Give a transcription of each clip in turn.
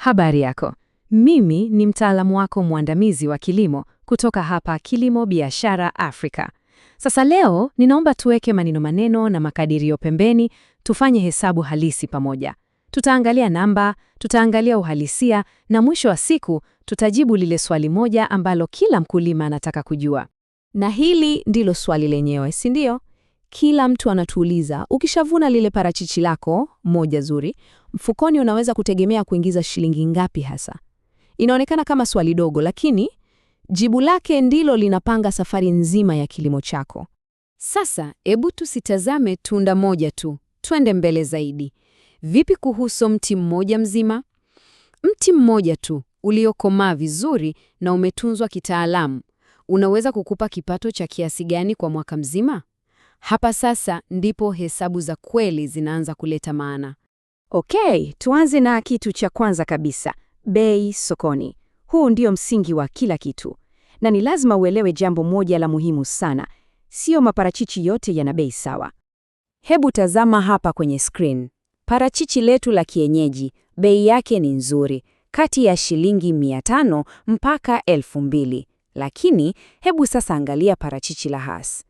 Habari yako. Mimi ni mtaalamu wako mwandamizi wa kilimo kutoka hapa Kilimo Biashara Afrika. Sasa leo ninaomba tuweke maneno na makadirio pembeni, tufanye hesabu halisi pamoja. Tutaangalia namba, tutaangalia uhalisia na mwisho wa siku tutajibu lile swali moja ambalo kila mkulima anataka kujua. Na hili ndilo swali lenyewe, si ndio? Kila mtu anatuuliza, ukishavuna lile parachichi lako moja zuri, mfukoni unaweza kutegemea kuingiza shilingi ngapi hasa? Inaonekana kama swali dogo, lakini jibu lake ndilo linapanga safari nzima ya kilimo chako. Sasa, hebu tusitazame tunda moja tu. Twende mbele zaidi. Vipi kuhusu mti mmoja mzima? Mti mmoja tu uliokomaa vizuri na umetunzwa kitaalamu, unaweza kukupa kipato cha kiasi gani kwa mwaka mzima? Hapa sasa ndipo hesabu za kweli zinaanza kuleta maana. Okay, tuanze na kitu cha kwanza kabisa, bei sokoni. Huu ndio msingi wa kila kitu. Na ni lazima uelewe jambo moja la muhimu sana. Sio maparachichi yote yana bei sawa. Hebu tazama hapa kwenye screen. Parachichi letu la kienyeji, bei yake ni nzuri, kati ya shilingi 500 mpaka 2000. Lakini hebu sasa angalia parachichi la Hass.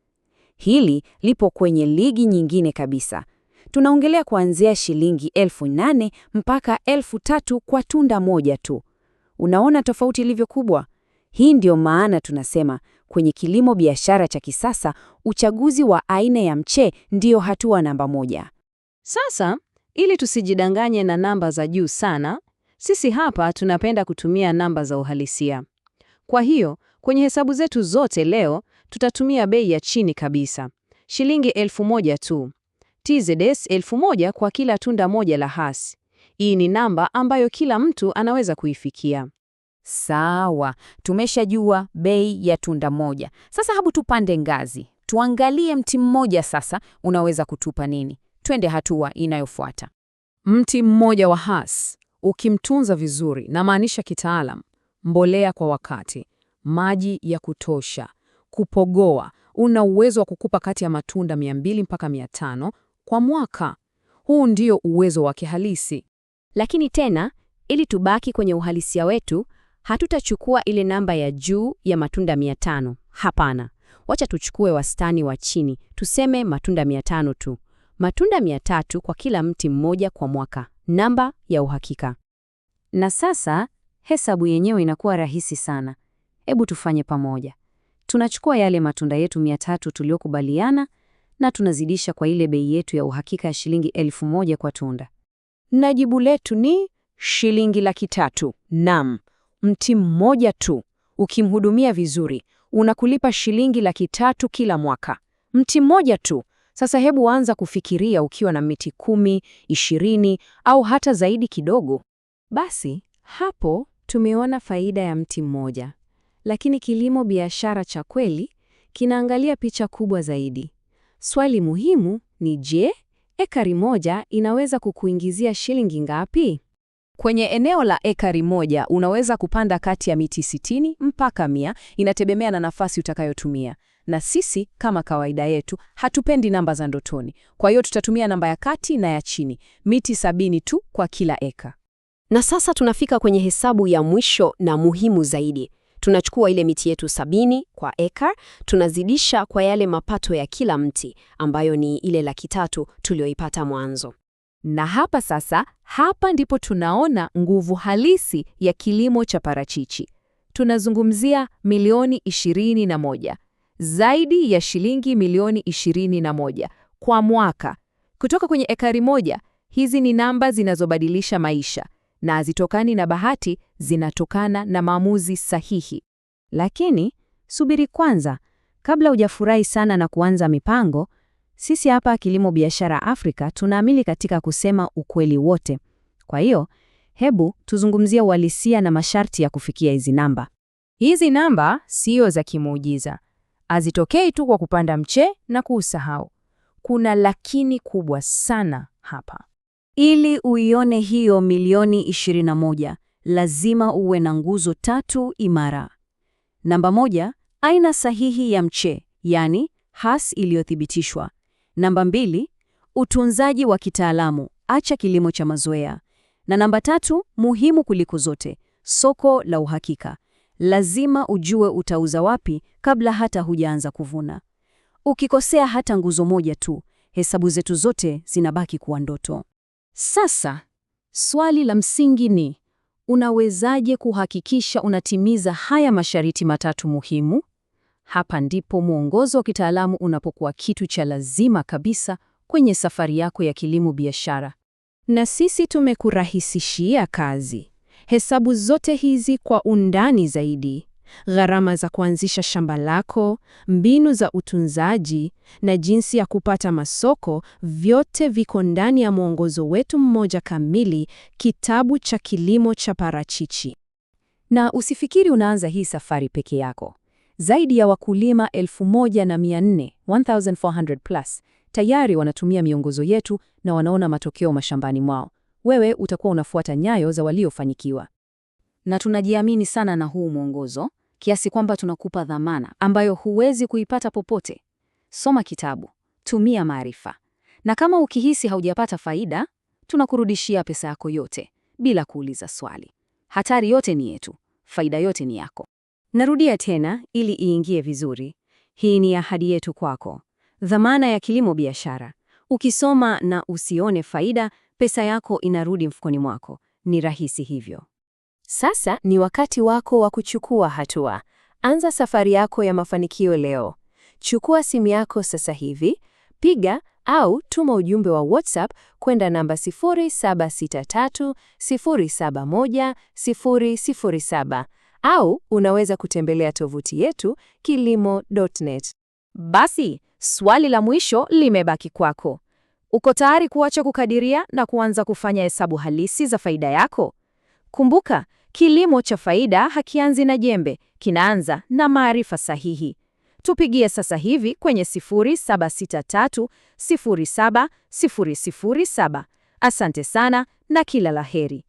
Hili lipo kwenye ligi nyingine kabisa. Tunaongelea kuanzia shilingi 8,000 mpaka 3,000 kwa tunda moja tu. Unaona tofauti ilivyo kubwa? Hii ndio maana tunasema kwenye kilimo biashara cha kisasa, uchaguzi wa aina ya mche ndio hatua namba moja. Sasa, ili tusijidanganye na namba za juu sana, sisi hapa tunapenda kutumia namba za uhalisia. Kwa hiyo, kwenye hesabu zetu zote leo, tutatumia bei ya chini kabisa. Shilingi 1,000 tu. TZS 1,000 kwa kila tunda moja la Hass. Hii ni namba ambayo kila mtu anaweza kuifikia. Sawa, tumeshajua bei ya tunda moja. Sasa hebu tupande ngazi. Tuangalie mti mmoja sasa unaweza kutupa nini. Twende hatua inayofuata. Mti mmoja wa Hass, ukimtunza vizuri, na maanisha kitaalam, mbolea kwa wakati, maji ya kutosha, kupogoa, una uwezo wa kukupa kati ya matunda 200 mpaka 500 kwa mwaka. Huu ndio uwezo wake halisi. Lakini tena, ili tubaki kwenye uhalisia wetu, hatutachukua ile namba ya juu ya matunda 500. Hapana. Wacha tuchukue wastani wa chini, tuseme matunda 500 tu. Matunda 300 kwa kila mti mmoja kwa mwaka. Namba ya uhakika. Na sasa, hesabu yenyewe inakuwa rahisi sana. Hebu tufanye pamoja. Tunachukua yale matunda yetu 300 tuliokubaliana na tunazidisha kwa ile bei yetu ya uhakika ya shilingi 1,000 kwa tunda. Na jibu letu ni shilingi 300,000. Naam, mti mmoja tu ukimhudumia vizuri unakulipa shilingi 300,000 kila mwaka. Mti mmoja tu. Sasa hebu anza kufikiria ukiwa na miti 10, 20 au hata zaidi kidogo. Basi, hapo tumeona faida ya mti mmoja. Lakini kilimo biashara cha kweli kinaangalia picha kubwa zaidi. Swali muhimu ni je, ekari moja inaweza kukuingizia shilingi ngapi? Kwenye eneo la ekari moja unaweza kupanda kati ya miti 60 mpaka 100, inategemea na nafasi utakayotumia. Na sisi kama kawaida yetu hatupendi namba za ndotoni. Kwa hiyo tutatumia namba ya kati na ya chini, miti 70 tu kwa kila eka. Na sasa tunafika kwenye hesabu ya mwisho na muhimu zaidi. Tunachukua ile miti yetu 70 kwa eka, tunazidisha kwa yale mapato ya kila mti, ambayo ni ile 300,000 tulioipata mwanzo. Na hapa sasa, hapa ndipo tunaona nguvu halisi ya kilimo cha parachichi. Tunazungumzia milioni 21. Zaidi ya shilingi milioni 21 kwa mwaka. Kutoka kwenye ekari moja, hizi ni namba zinazobadilisha maisha. Na hazitokani na bahati, zinatokana na maamuzi sahihi. Lakini, subiri kwanza, kabla hujafurahi sana na kuanza mipango, sisi hapa Kilimo Biashara Afrika tunaamini katika kusema ukweli wote. Kwa hiyo, hebu tuzungumzie uhalisia na masharti ya kufikia hizi namba. Hizi namba sio za kimuujiza. Hazitokei tu kwa kupanda mche na kuusahau. Kuna lakini kubwa sana hapa. Ili uione hiyo milioni 21, lazima uwe na nguzo 3 imara. Namba 1, aina sahihi ya mche, yani Hass iliyothibitishwa. Namba 2, utunzaji wa kitaalamu, acha kilimo cha mazoea. Na namba 3, muhimu kuliko zote, soko la uhakika. Lazima ujue utauza wapi kabla hata hujaanza kuvuna. Ukikosea hata nguzo moja tu, hesabu zetu zote zinabaki kuwa ndoto. Sasa, swali la msingi ni, unawezaje kuhakikisha unatimiza haya masharti matatu muhimu? Hapa ndipo mwongozo wa kitaalamu unapokuwa kitu cha lazima kabisa kwenye safari yako ya kilimo biashara. Na sisi tumekurahisishia kazi. Hesabu zote hizi kwa undani zaidi. Gharama za kuanzisha shamba lako, mbinu za utunzaji na jinsi ya kupata masoko, vyote viko ndani ya mwongozo wetu mmoja kamili, kitabu cha kilimo cha parachichi. Na usifikiri unaanza hii safari peke yako. Zaidi ya wakulima 1400, 1400 plus, tayari wanatumia miongozo yetu na wanaona matokeo mashambani mwao. Wewe utakuwa unafuata nyayo za waliofanikiwa. Na tunajiamini sana na huu mwongozo, kiasi kwamba tunakupa dhamana ambayo huwezi kuipata popote. Soma kitabu, tumia maarifa. Na kama ukihisi haujapata faida, tunakurudishia pesa yako yote, bila kuuliza swali. Hatari yote ni yetu, faida yote ni yako. Narudia tena ili iingie vizuri. Hii ni ahadi yetu kwako. Dhamana ya kilimo biashara. Ukisoma na usione faida, pesa yako inarudi mfukoni mwako. Ni rahisi hivyo. Sasa ni wakati wako wa kuchukua hatua. Anza safari yako ya mafanikio leo. Chukua simu yako sasa hivi, piga au tuma ujumbe wa WhatsApp kwenda namba 0763071007 au unaweza kutembelea tovuti yetu kilimo.net. Basi, swali la mwisho limebaki kwako. Uko tayari kuacha kukadiria na kuanza kufanya hesabu halisi za faida yako? Kumbuka, kilimo cha faida hakianzi na jembe, kinaanza na maarifa sahihi. Tupigie sasa hivi kwenye 0763070007. Asante sana na kila laheri.